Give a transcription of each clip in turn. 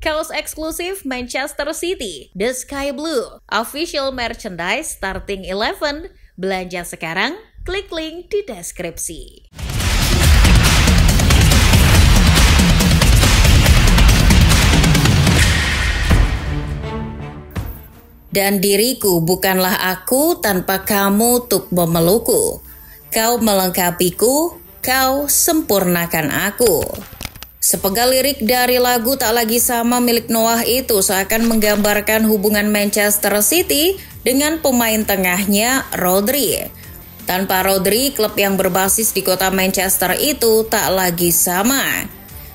kaos eksklusif Manchester City, The Sky Blue, official merchandise starting 11, belanja sekarang, klik link di deskripsi. Dan diriku bukanlah aku tanpa kamu tuk memelukku. Kau melengkapiku, kau sempurnakan aku. Sepenggal lirik dari lagu Tak Lagi Sama milik Noah itu seakan menggambarkan hubungan Manchester City dengan pemain tengahnya Rodri. Tanpa Rodri, klub yang berbasis di kota Manchester itu tak lagi sama.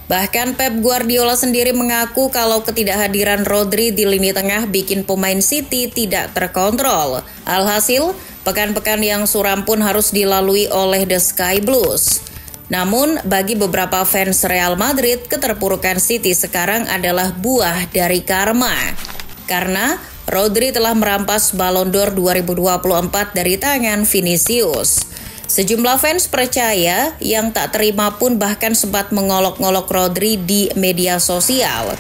Bahkan Pep Guardiola sendiri mengaku kalau ketidakhadiran Rodri di lini tengah bikin pemain City tidak terkontrol. Alhasil, pekan-pekan yang suram pun harus dilalui oleh The Sky Blues. Namun, bagi beberapa fans Real Madrid, keterpurukan City sekarang adalah buah dari karma. Karena Rodri telah merampas Ballon d'Or 2024 dari tangan Vinicius. Sejumlah fans percaya yang tak terima pun bahkan sempat mengolok-ngolok Rodri di media sosial.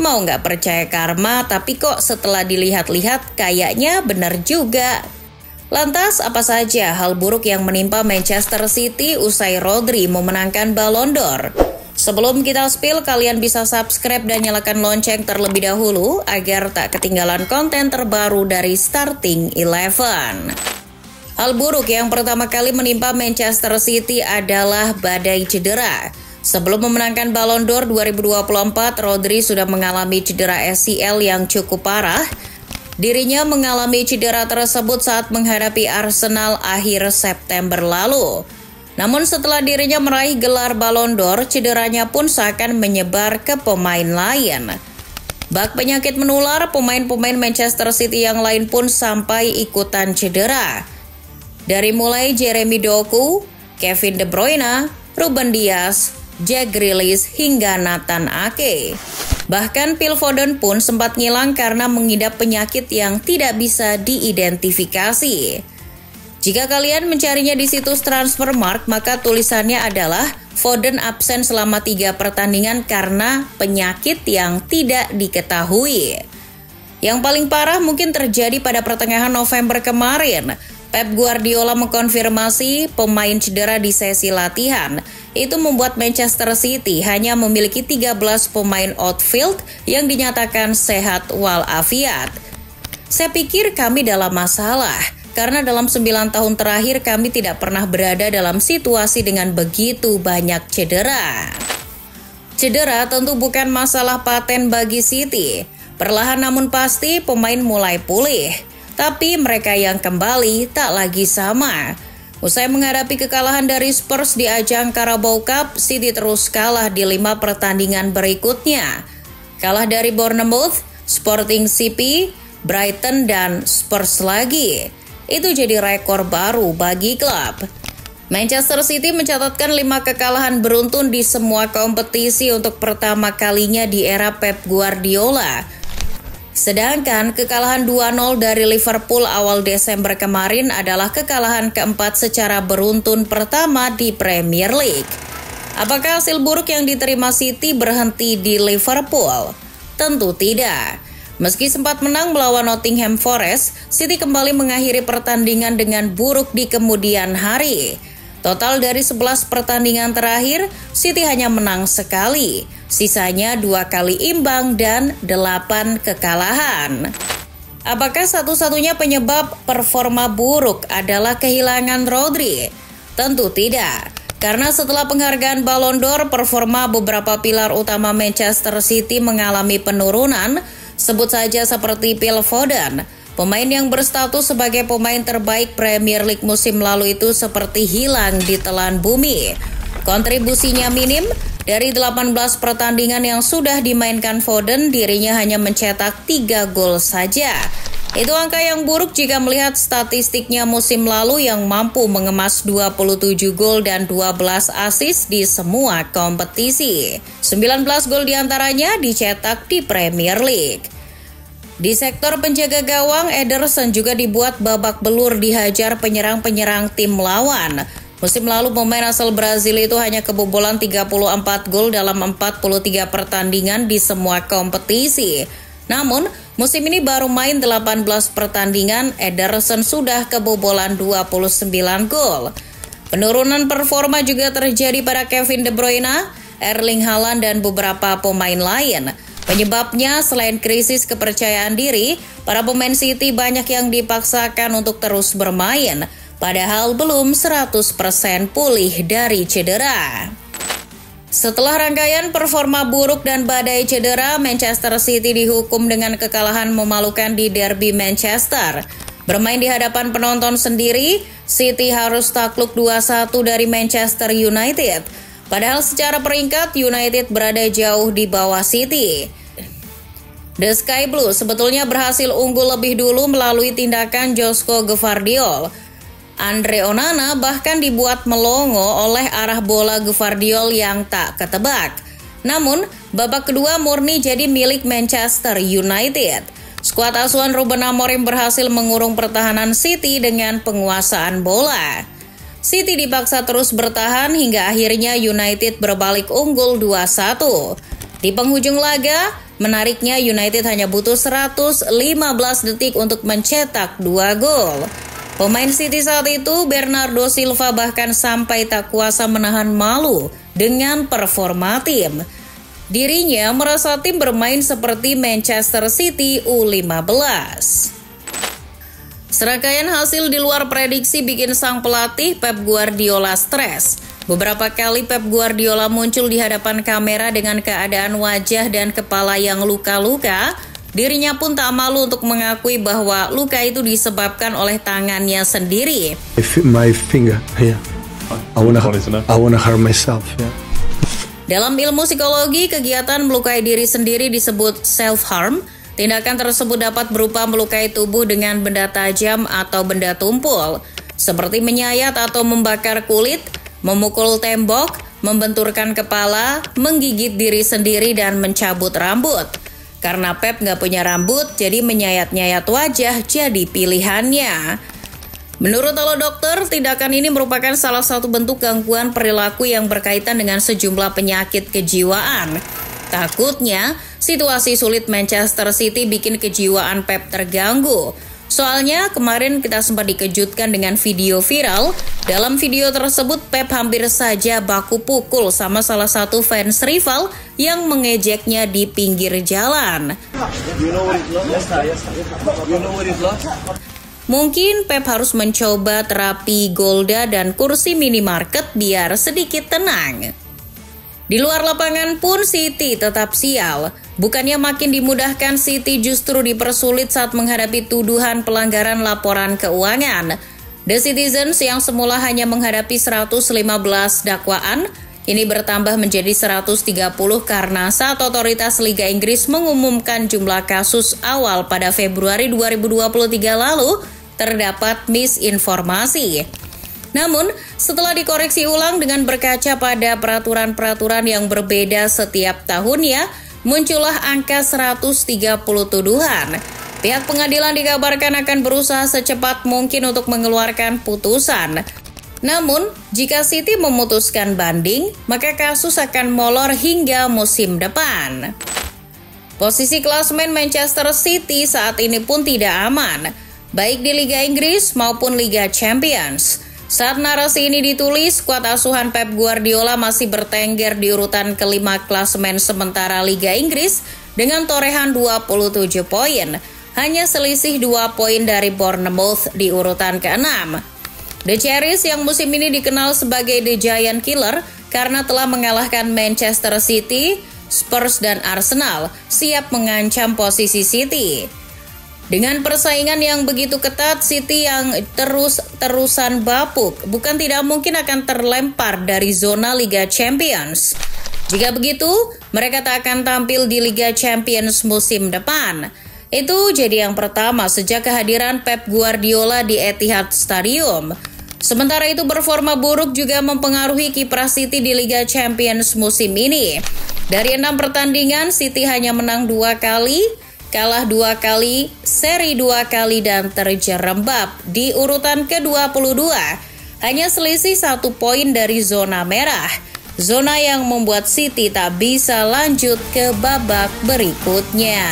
Mau nggak percaya karma, tapi kok setelah dilihat-lihat kayaknya benar juga. Lantas, apa saja hal buruk yang menimpa Manchester City usai Rodri memenangkan Ballon d'Or? Sebelum kita spill, kalian bisa subscribe dan nyalakan lonceng terlebih dahulu agar tak ketinggalan konten terbaru dari Starting 11. Hal buruk yang pertama kali menimpa Manchester City adalah badai cedera. Sebelum memenangkan Ballon d'Or 2024, Rodri sudah mengalami cedera ACL yang cukup parah. Dirinya mengalami cedera tersebut saat menghadapi Arsenal akhir September lalu. Namun setelah dirinya meraih gelar Ballon d'Or, cederanya pun seakan menyebar ke pemain lain. Bak penyakit menular, pemain-pemain Manchester City yang lain pun sampai ikutan cedera. Dari mulai Jeremy Doku, Kevin De Bruyne, Ruben Dias, Jack Grealish hingga Nathan Ake. Bahkan Phil Foden pun sempat ngilang karena mengidap penyakit yang tidak bisa diidentifikasi. Jika kalian mencarinya di situs Transfermarkt, maka tulisannya adalah Foden absen selama 3 pertandingan karena penyakit yang tidak diketahui. Yang paling parah mungkin terjadi pada pertengahan November kemarin. Pep Guardiola mengkonfirmasi pemain cedera di sesi latihan. Itu membuat Manchester City hanya memiliki 13 pemain outfield yang dinyatakan sehat walafiat. Saya pikir kami dalam masalah, karena dalam 9 tahun terakhir kami tidak pernah berada dalam situasi dengan begitu banyak cedera. Cedera tentu bukan masalah paten bagi City. Perlahan namun pasti pemain mulai pulih. Tapi mereka yang kembali tak lagi sama. Usai menghadapi kekalahan dari Spurs di ajang Carabao Cup, City terus kalah di 5 pertandingan berikutnya. Kalah dari Bournemouth, Sporting CP, Brighton, dan Spurs lagi. Itu jadi rekor baru bagi klub. Manchester City mencatatkan 5 kekalahan beruntun di semua kompetisi untuk pertama kalinya di era Pep Guardiola. Sedangkan kekalahan 2-0 dari Liverpool awal Desember kemarin adalah kekalahan keempat secara beruntun pertama di Premier League. Apakah hasil buruk yang diterima City berhenti di Liverpool? Tentu tidak. Meski sempat menang melawan Nottingham Forest, City kembali mengakhiri pertandingan dengan buruk di kemudian hari. Total dari 11 pertandingan terakhir, City hanya menang sekali. Sisanya 2 kali imbang dan 8 kekalahan. Apakah satu-satunya penyebab performa buruk adalah kehilangan Rodri? Tentu tidak. Karena setelah penghargaan Ballon d'Or, performa beberapa pilar utama Manchester City mengalami penurunan. Sebut saja seperti Phil Foden. Pemain yang berstatus sebagai pemain terbaik Premier League musim lalu itu seperti hilang di telan bumi. Kontribusinya minim. Dari 18 pertandingan yang sudah dimainkan Foden, dirinya hanya mencetak 3 gol saja. Itu angka yang buruk jika melihat statistiknya musim lalu yang mampu mengemas 27 gol dan 12 assist di semua kompetisi. 19 gol diantaranya dicetak di Premier League. Di sektor penjaga gawang, Ederson juga dibuat babak belur dihajar penyerang-penyerang tim lawan. Musim lalu pemain asal Brazil itu hanya kebobolan 34 gol dalam 43 pertandingan di semua kompetisi. Namun, musim ini baru main 18 pertandingan, Ederson sudah kebobolan 29 gol. Penurunan performa juga terjadi pada Kevin De Bruyne, Erling Haaland, dan beberapa pemain lain. Penyebabnya selain krisis kepercayaan diri, para pemain City banyak yang dipaksakan untuk terus bermain, padahal belum 100% pulih dari cedera. Setelah rangkaian performa buruk dan badai cedera, Manchester City dihukum dengan kekalahan memalukan di derby Manchester. Bermain di hadapan penonton sendiri, City harus takluk 2-1 dari Manchester United. Padahal secara peringkat, United berada jauh di bawah City. The Sky Blue sebetulnya berhasil unggul lebih dulu melalui tindakan Josko Gvardiol. Andre Onana bahkan dibuat melongo oleh arah bola Gvardiol yang tak ketebak. Namun, babak kedua murni jadi milik Manchester United. Skuad asuhan Ruben Amorim berhasil mengurung pertahanan City dengan penguasaan bola. City dipaksa terus bertahan hingga akhirnya United berbalik unggul 2-1. Di penghujung laga, menariknya United hanya butuh 115 detik untuk mencetak 2 gol. Pemain City saat itu, Bernardo Silva, bahkan sampai tak kuasa menahan malu dengan performa tim. Dirinya merasa tim bermain seperti Manchester City U15. Serangkaian hasil di luar prediksi bikin sang pelatih Pep Guardiola stres. Beberapa kali Pep Guardiola muncul di hadapan kamera dengan keadaan wajah dan kepala yang luka-luka. Dirinya pun tak malu untuk mengakui bahwa luka itu disebabkan oleh tangannya sendiri. My finger, yeah. I wanna hurt myself, yeah. Dalam ilmu psikologi, kegiatan melukai diri sendiri disebut self-harm. Tindakan tersebut dapat berupa melukai tubuh dengan benda tajam atau benda tumpul, seperti menyayat atau membakar kulit, memukul tembok, membenturkan kepala, menggigit diri sendiri, dan mencabut rambut. Karena Pep nggak punya rambut, jadi menyayat-nyayat wajah jadi pilihannya. Menurut Halo Dokter, tindakan ini merupakan salah satu bentuk gangguan perilaku yang berkaitan dengan sejumlah penyakit kejiwaan. Takutnya, situasi sulit Manchester City bikin kejiwaan Pep terganggu. Soalnya kemarin kita sempat dikejutkan dengan video viral. Dalam video tersebut Pep hampir saja baku pukul sama salah satu fans rival yang mengejeknya di pinggir jalan. Mungkin Pep harus mencoba terapi Golda dan kursi minimarket biar sedikit tenang. Di luar lapangan pun City tetap sial. Bukannya makin dimudahkan, City justru dipersulit saat menghadapi tuduhan pelanggaran laporan keuangan. The Citizens yang semula hanya menghadapi 115 dakwaan, ini bertambah menjadi 130 karena saat otoritas Liga Inggris mengumumkan jumlah kasus awal pada Februari 2023 lalu, terdapat misinformasi. Namun, setelah dikoreksi ulang dengan berkaca pada peraturan-peraturan yang berbeda setiap tahunnya, muncullah angka 130 tuduhan. Pihak pengadilan dikabarkan akan berusaha secepat mungkin untuk mengeluarkan putusan. Namun, jika City memutuskan banding, maka kasus akan molor hingga musim depan. Posisi klasemen Manchester City saat ini pun tidak aman, baik di Liga Inggris maupun Liga Champions. Saat narasi ini ditulis, skuad asuhan Pep Guardiola masih bertengger di urutan kelima klasemen sementara Liga Inggris dengan torehan 27 poin, hanya selisih 2 poin dari Bournemouth di urutan ke-6. The Cherries yang musim ini dikenal sebagai The Giant Killer karena telah mengalahkan Manchester City, Spurs, dan Arsenal, siap mengancam posisi City. Dengan persaingan yang begitu ketat, City yang terus-terusan bapuk bukan tidak mungkin akan terlempar dari zona Liga Champions. Jika begitu, mereka tak akan tampil di Liga Champions musim depan. Itu jadi yang pertama sejak kehadiran Pep Guardiola di Etihad Stadium. Sementara itu, performa buruk juga mempengaruhi kiprah City di Liga Champions musim ini. Dari 6 pertandingan, City hanya menang 2 kali, kalah 2 kali, seri 2 kali, dan terjerembab di urutan ke-22. Hanya selisih 1 poin dari zona merah, zona yang membuat City tak bisa lanjut ke babak berikutnya.